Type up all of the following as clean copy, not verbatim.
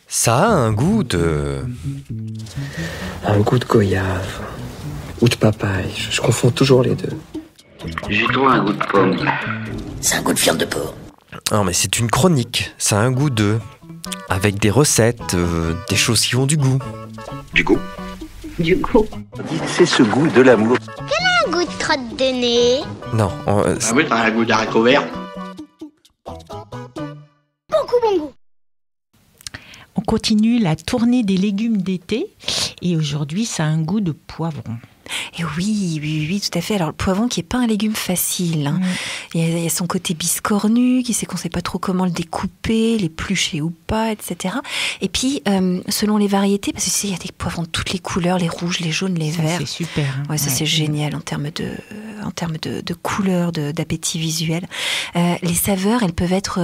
Ça a un goût de... Un goût de goyave. Ou de papaye. Je confonds toujours les deux. J'ai trouvé un goût de pomme. C'est un goût de viande de porc. Non mais c'est une chronique, ça a un goût de... Avec des recettes, des choses qui ont du goût. Du goût. Du coup. C'est ce goût de l'amour. Un goût de crotte de nez. Non, Ah oui, t'as un goût d'haricots verts. On continue la tournée des légumes d'été et aujourd'hui, ça a un goût de poivron. Et oui, tout à fait. Alors, le poivron qui n'est pas un légume facile. Hein. Il y a son côté biscornu, qui sait qu'on ne sait pas trop comment le découper, l'éplucher ou pas, etc. Et puis, selon les variétés, parce que tu sais, il y a des poivrons de toutes les couleurs, les rouges, les jaunes, les verts. C'est super. Hein. Ouais, ça, c'est génial en termes de couleurs, d'appétit visuel. Les saveurs, elles peuvent être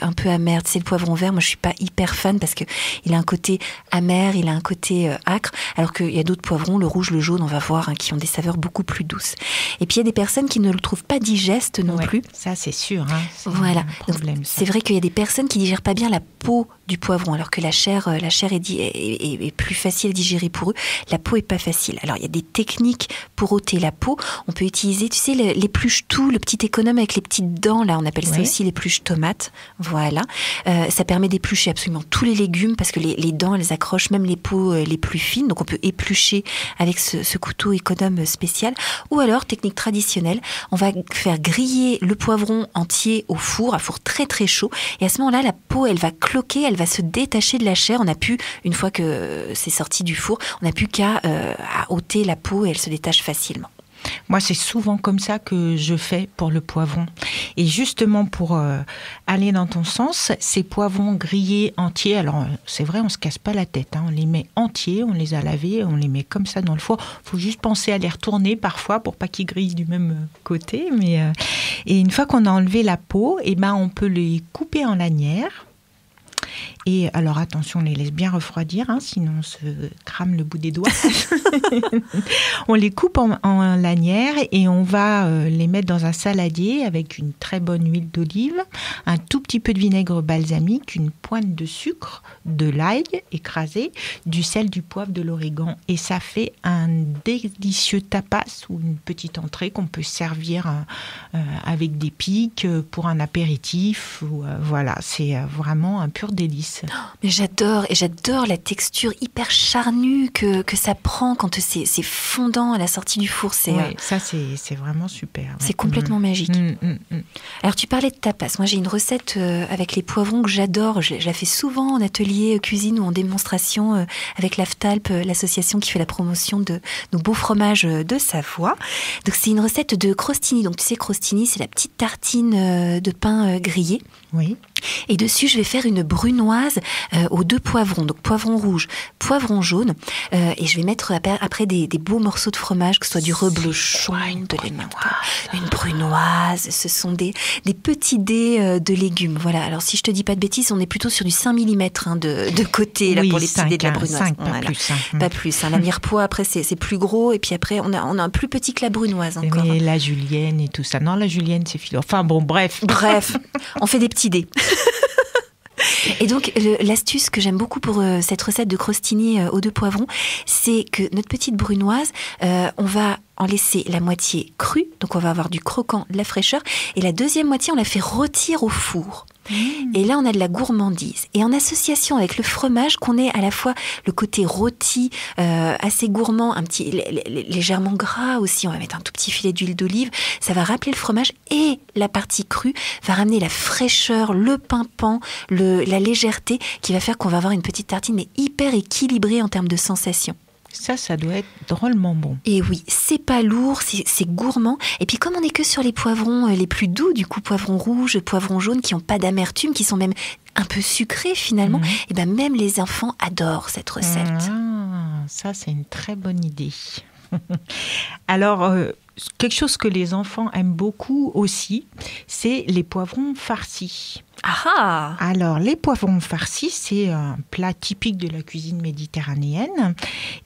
un peu amères. Tu sais, le poivron vert, moi, je ne suis pas hyper fan parce qu'il a un côté amer, il a un côté âcre, alors qu'il y a d'autres poivrons, le rouge, le jaune, on va voir, hein, qui ont des saveurs beaucoup plus douces. Et puis il y a des personnes qui ne le trouvent pas digeste non plus. Ça c'est sûr. Hein, voilà. Problème, c'est vrai qu'il y a des personnes qui digèrent pas bien la peau du poivron, alors que la chair est plus facile à digérer pour eux. La peau est pas facile. Alors il y a des techniques pour ôter la peau. On peut utiliser, tu sais, l'épluche-tout, le petit économe avec les petites dents. Là, on appelle ça aussi l'épluche-tomate. Voilà. Ça permet d'éplucher absolument tous les légumes parce que les dents, elles accrochent même les peaux les plus fines. Donc on peut éplucher avec ce couteau économe spécial. Ou alors, technique traditionnelle, on va faire griller le poivron entier au four, à four très très chaud. Et à ce moment-là, la peau, elle va cloquer, elle va se détacher de la chair. On a pu, une fois que c'est sorti du four, on n'a plus qu'à ôter la peau et elle se détache facilement. Moi, c'est souvent comme ça que je fais pour le poivron. Et justement, pour aller dans ton sens, ces poivrons grillés entiers, alors c'est vrai, on ne se casse pas la tête. Hein, on les met entiers, on les a lavés, on les met comme ça dans le four. Il faut juste penser à les retourner parfois pour pas qu'ils grillent du même côté. Et une fois qu'on a enlevé la peau, on peut les couper en lanières. Et alors attention, on les laisse bien refroidir, hein, sinon on se crame le bout des doigts. On les coupe en lanières et on va les mettre dans un saladier avec une très bonne huile d'olive, un tout petit peu de vinaigre balsamique, une pointe de sucre, de l'ail écrasé, du sel, du poivre, de l'origan. Et ça fait un délicieux tapas ou une petite entrée qu'on peut servir avec des pics pour un apéritif. Voilà, c'est vraiment un pur délice. Oh, mais j'adore la texture hyper charnue que ça prend quand c'est fondant à la sortie du four. Ça c'est vraiment super. Ouais. C'est complètement magique. Alors tu parlais de tapas. Moi j'ai une recette avec les poivrons que j'adore. Je la fais souvent en atelier cuisine ou en démonstration avec l'AFTALP, l'association qui fait la promotion de nos beaux fromages de Savoie. Donc c'est une recette de crostini. Donc tu sais, crostini, c'est la petite tartine de pain grillé. Oui. Et dessus, je vais faire une brunoise aux 2 poivrons, donc poivron rouge, poivron jaune, et je vais mettre après des beaux morceaux de fromage, que ce soit du reblochon, de une brunoise. Ce sont des petits dés de légumes. Voilà. Alors si je te dis pas de bêtises, on est plutôt sur du 5 mm de côté là pour les petits dés de la brunoise. 5, pas plus. Pas plus. La mirepoix après c'est plus gros, et puis après on a un plus petit que la brunoise encore. Et la julienne et tout ça. Non, la julienne c'est philo. Enfin bon, bref, on fait des petits dés. Et donc, l'astuce que j'aime beaucoup pour cette recette de crostini aux 2 poivrons, c'est que notre petite brunoise, on va en laisser la moitié crue, donc on va avoir du croquant, de la fraîcheur, et la deuxième moitié, on la fait rôtir au four. Et là, on a de la gourmandise. Et en association avec le fromage, qu'on ait à la fois le côté rôti, assez gourmand, un petit légèrement gras aussi. On va mettre un tout petit filet d'huile d'olive. Ça va rappeler le fromage, et la partie crue va ramener la fraîcheur, le pimpant, la légèreté, qui va faire qu'on va avoir une petite tartine, mais hyper équilibrée en termes de sensations. Ça doit être drôlement bon. Et oui, c'est pas lourd, c'est gourmand. Et puis comme on n'est que sur les poivrons les plus doux, du coup poivrons rouges, poivrons jaunes, qui n'ont pas d'amertume, qui sont même un peu sucrés finalement, et ben même les enfants adorent cette recette. Ça c'est une très bonne idée. Alors, quelque chose que les enfants aiment beaucoup aussi, c'est les poivrons farcis. Ah! Alors, les poivrons farcis, c'est un plat typique de la cuisine méditerranéenne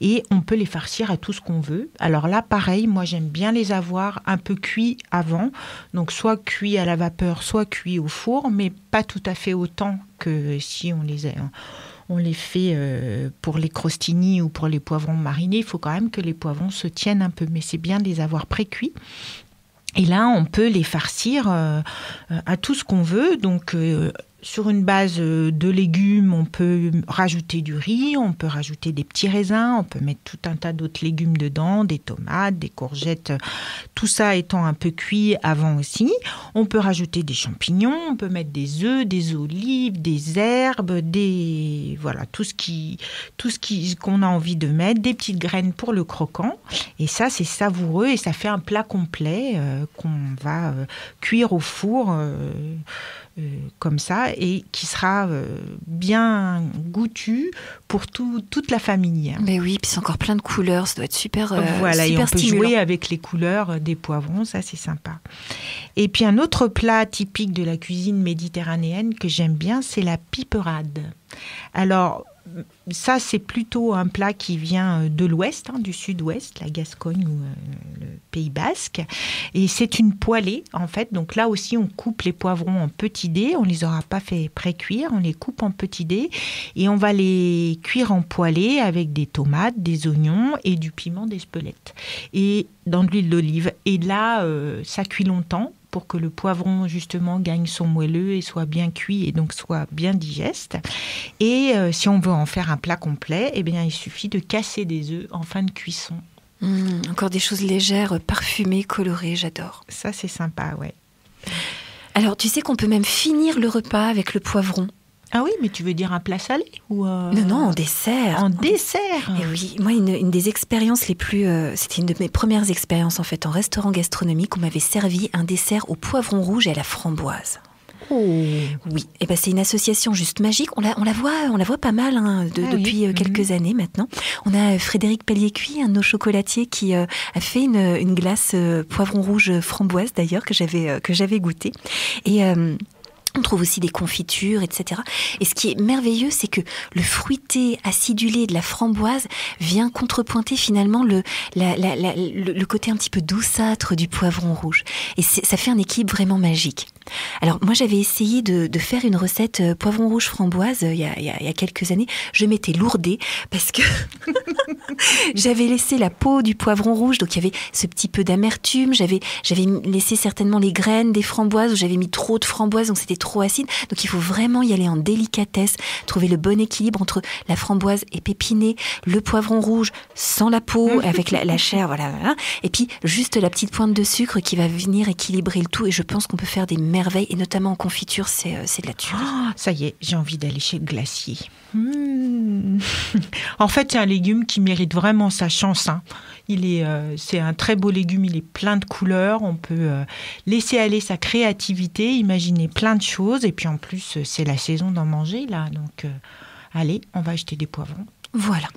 et on peut les farcir à tout ce qu'on veut. Alors là, pareil, moi j'aime bien les avoir un peu cuits avant, donc soit cuits à la vapeur, soit cuits au four, mais pas tout à fait autant que si on les fait pour les crostini ou pour les poivrons marinés, il faut quand même que les poivrons se tiennent un peu. Mais c'est bien de les avoir pré-cuits. Et là, on peut les farcir à tout ce qu'on veut. Donc, sur une base de légumes, on peut rajouter du riz, on peut rajouter des petits raisins, on peut mettre tout un tas d'autres légumes dedans, des tomates, des courgettes, tout ça étant un peu cuit avant aussi. On peut rajouter des champignons, on peut mettre des œufs, des olives, des herbes, voilà, tout ce qu'on a envie de mettre, des petites graines pour le croquant. Et ça, c'est savoureux et ça fait un plat complet qu'on va cuire au four comme ça et qui sera bien goûtu pour toute la famille. Mais oui, puis c'est encore plein de couleurs, ça doit être super voilà, super et on peut stimulant. jouer avec les couleurs des poivrons, ça c'est sympa. Et puis un autre plat typique de la cuisine méditerranéenne que j'aime bien, c'est la piperade. Alors, ça, c'est plutôt un plat qui vient de l'ouest, du sud-ouest, la Gascogne ou le Pays Basque. Et c'est une poêlée, en fait. Donc là aussi, on coupe les poivrons en petits dés. On ne les aura pas fait pré-cuire. On les coupe en petits dés. Et on va les cuire en poêlée avec des tomates, des oignons et du piment d'Espelette. Et dans de l'huile d'olive. Et là, ça cuit longtemps, pour que le poivron, justement, gagne son moelleux et soit bien cuit et donc soit bien digeste. Et si on veut en faire un plat complet, eh bien, il suffit de casser des œufs en fin de cuisson. Encore des choses légères, parfumées, colorées, j'adore. Ça, c'est sympa, ouais. Alors, tu sais qu'on peut même finir le repas avec le poivron. Ah oui, mais tu veux dire un plat salé ou Non, en dessert. En dessert. Et oui, moi, une des expériences les plus... c'était une de mes premières expériences, en fait, en restaurant gastronomique. On m'avait servi un dessert au poivron rouge et à la framboise. Oh. Oui, et ben c'est une association juste magique. On la voit pas mal depuis quelques années maintenant. On a Frédéric Pellier-Cuit, un de nos chocolatiers, qui a fait une glace poivron rouge framboise d'ailleurs que j'avais goûté. Et on trouve aussi des confitures, etc. Et ce qui est merveilleux, c'est que le fruité acidulé de la framboise vient contrepointer finalement le côté un petit peu douceâtre du poivron rouge. Et ça fait un équilibre vraiment magique. Alors moi j'avais essayé de faire une recette poivron rouge framboise il y a quelques années. Je m'étais lourdée parce que j'avais laissé la peau du poivron rouge, donc il y avait ce petit peu d'amertume. J'avais laissé certainement les graines des framboises, où j'avais mis trop de framboises, donc c'était trop acide. Donc il faut vraiment y aller en délicatesse, trouver le bon équilibre entre la framboise épépinée, le poivron rouge sans la peau, avec la chair, voilà. Et puis juste la petite pointe de sucre qui va venir équilibrer le tout. Et je pense qu'on peut faire des merveilles, et notamment en confiture, c'est de la tuerie. Oh, ça y est, j'ai envie d'aller chez le glacier. En fait, c'est un légume qui mérite vraiment sa chance. C'est un très beau légume, il est plein de couleurs. On peut laisser aller sa créativité, imaginer plein de choses. Et puis en plus, c'est la saison d'en manger, là. Donc, allez, on va acheter des poivrons. Voilà.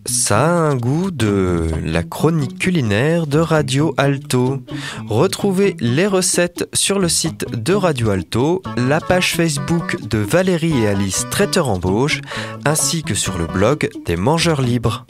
Ça a un goût de la chronique culinaire de Radio Alto. Retrouvez les recettes sur le site de Radio Alto, la page Facebook de Valérie et Alice Traiteur en Bauge, ainsi que sur le blog des Mangeurs Libres.